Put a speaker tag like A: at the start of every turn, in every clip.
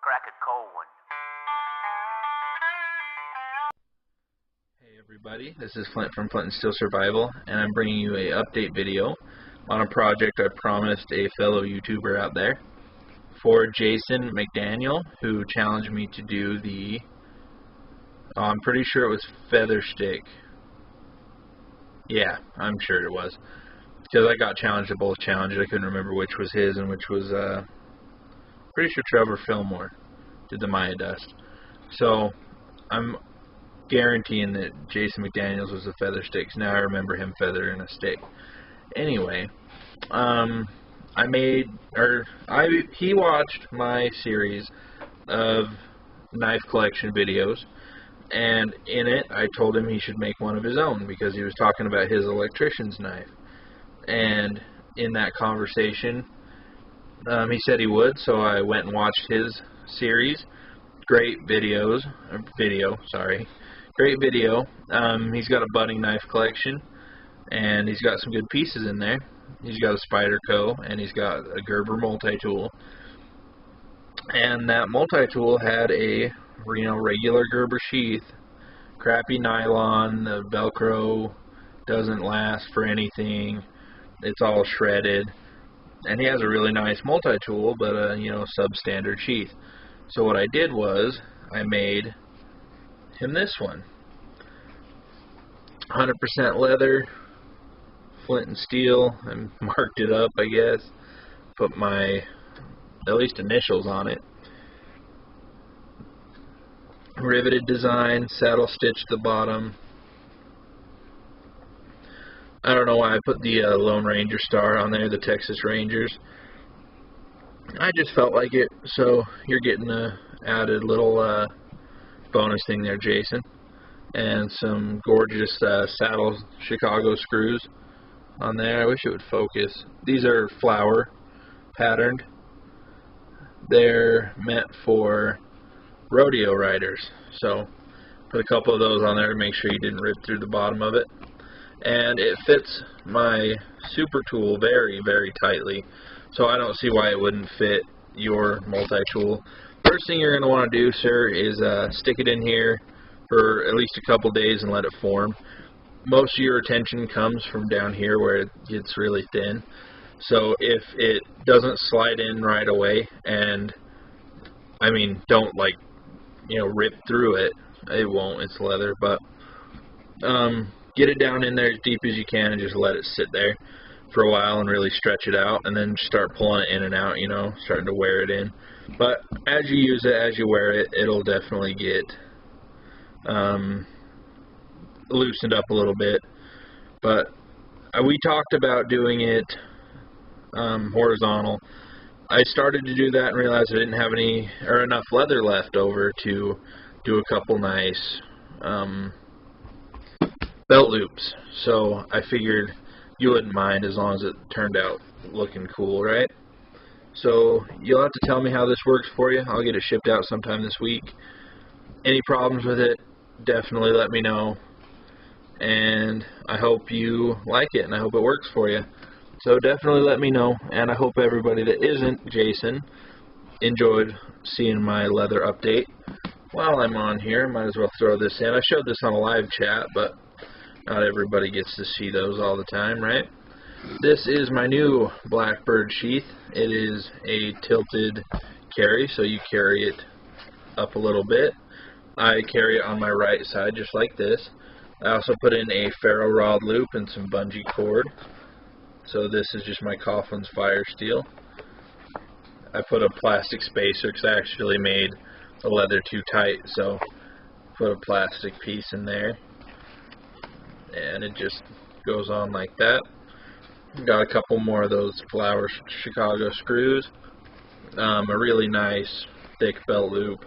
A: Crack a cold one.
B: Hey everybody, this is Flint from Flint and Steel Survival, and I'm bringing you a update video on a project I promised a fellow YouTuber out there for Jason McDaniel, who challenged me to do the, I'm pretty sure it was feather stick. Yeah, I'm sure it was, because I got challenged at both challenges. I couldn't remember which was his and which was, pretty sure Trevor Fillmore did the Maya Dust. So, I'm guaranteeing that Jason McDaniels was the feather sticks. Now I remember him feathering a stick. Anyway, he watched my series of knife collection videos, and in it I told him he should make one of his own because he was talking about his electrician's knife. And in that conversation, he said he would, so I went and watched his series. Great video. He's got a budding knife collection, and he's got some good pieces in there. He's got a Spyderco, and he's got a Gerber multi-tool. And that multi-tool had a regular Gerber sheath, crappy nylon. The Velcro doesn't last for anything. It's all shredded. And he has a really nice multi-tool, but a substandard sheath. So what I did was I made him this one. 100% leather, flint and steel. I marked it up, I guess. Put my at least initials on it. Riveted design, saddle stitched the bottom. I don't know why I put the Lone Ranger star on there, the Texas Rangers. I just felt like it, so you're getting a added little bonus thing there, Jason. And some gorgeous saddle Chicago screws on there. I wish it would focus. These are flower patterned. They're meant for rodeo riders, so put a couple of those on there to make sure you didn't rip through the bottom of it. And it fits my super tool very, very tightly, so I don't see why it wouldn't fit your multi-tool. First thing you're going to want to do, sir, is stick it in here for at least a couple days and let it form. Most of your retention comes from down here where it gets really thin. So if it doesn't slide in right away, and don't rip through it, it won't, it's leather, but get it down in there as deep as you can and just let it sit there for a while and really stretch it out, and then start pulling it in and out, starting to wear it in. But as you use it, as you wear it, it'll definitely get loosened up a little bit. But we talked about doing it horizontal. I started to do that and realized I didn't have enough leather left over to do a couple nice belt loops. So I figured you wouldn't mind as long as it turned out looking cool, right? So you'll have to tell me how this works for you. I'll get it shipped out sometime this week. Any problems with it, definitely let me know. And I hope you like it, and I hope it works for you. So definitely let me know, and I hope everybody that isn't Jason enjoyed seeing my leather update. While I'm on here, might as well throw this in. I showed this on a live chat, but not everybody gets to see those all the time, right? This is my new Blackbird sheath. It is a tilted carry, so you carry it up a little bit. I carry it on my right side, just like this. I also put in a ferro rod loop and some bungee cord. So this is just my Coughlin's fire steel. I put a plastic spacer because I actually made the leather too tight, so put a plastic piece in there. And it just goes on like that. Got a couple more of those flower Chicago screws. A really nice thick belt loop.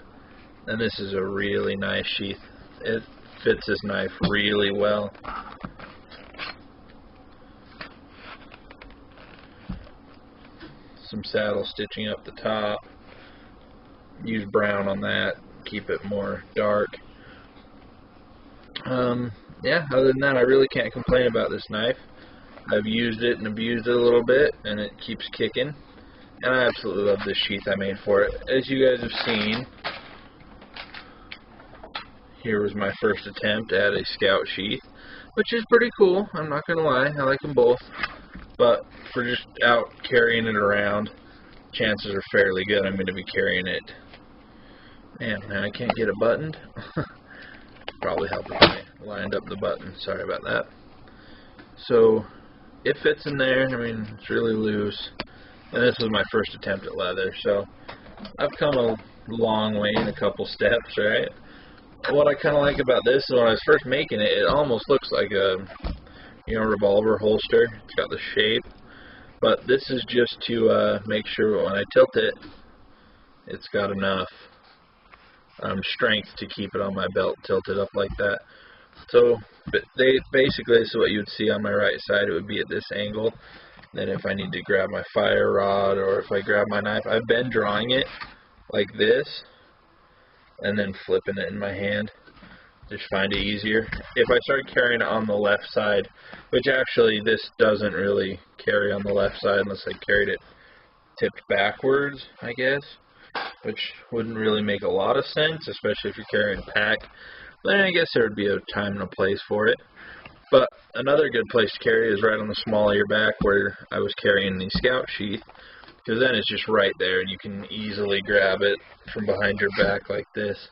B: And this is a really nice sheath. It fits this knife really well. Some saddle stitching up the top. Use brown on that. Keep it more dark. Yeah, other than that, I really can't complain about this knife. I've used it and abused it a little bit, and it keeps kicking. and I absolutely love this sheath I made for it. As you guys have seen, here was my first attempt at a Scout sheath, which is pretty cool, I'm not going to lie, I like them both, but for just out carrying it around, chances are fairly good I'm going to be carrying it. Man, I can't get it buttoned. Probably help if I lined up the button, sorry about that. So, it fits in there, I mean, it's really loose, and this was my first attempt at leather, so I've come a long way in a couple steps, right? What I kind of like about this is when I was first making it, it almost looks like a, revolver holster. It's got the shape, but this is just to make sure when I tilt it, it's got enough strength to keep it on my belt tilted up like that. So basically this is what you would see on my right side. It would be at this angle. Then if I need to grab my fire rod or if I grab my knife, I've been drawing it like this and then flipping it in my hand. Just find it easier. If I start carrying it on the left side, which actually this doesn't really carry on the left side unless I carried it tipped backwards, I guess, which wouldn't really make a lot of sense, especially if you're carrying a pack. Then I guess there would be a time and a place for it. But another good place to carry is right on the small of your back where I was carrying the Scout sheath, because then it's just right there and you can easily grab it from behind your back like this.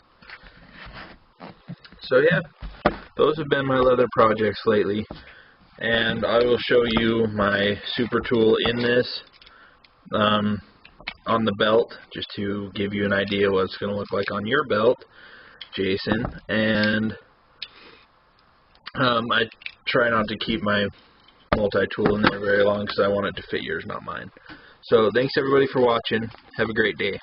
B: So yeah, those have been my leather projects lately, and I will show you my super tool in this on the belt, just to give you an idea what it's going to look like on your belt, Jason. And I try not to keep my multi-tool in there very long because I want it to fit yours, not mine. So thanks everybody for watching. Have a great day.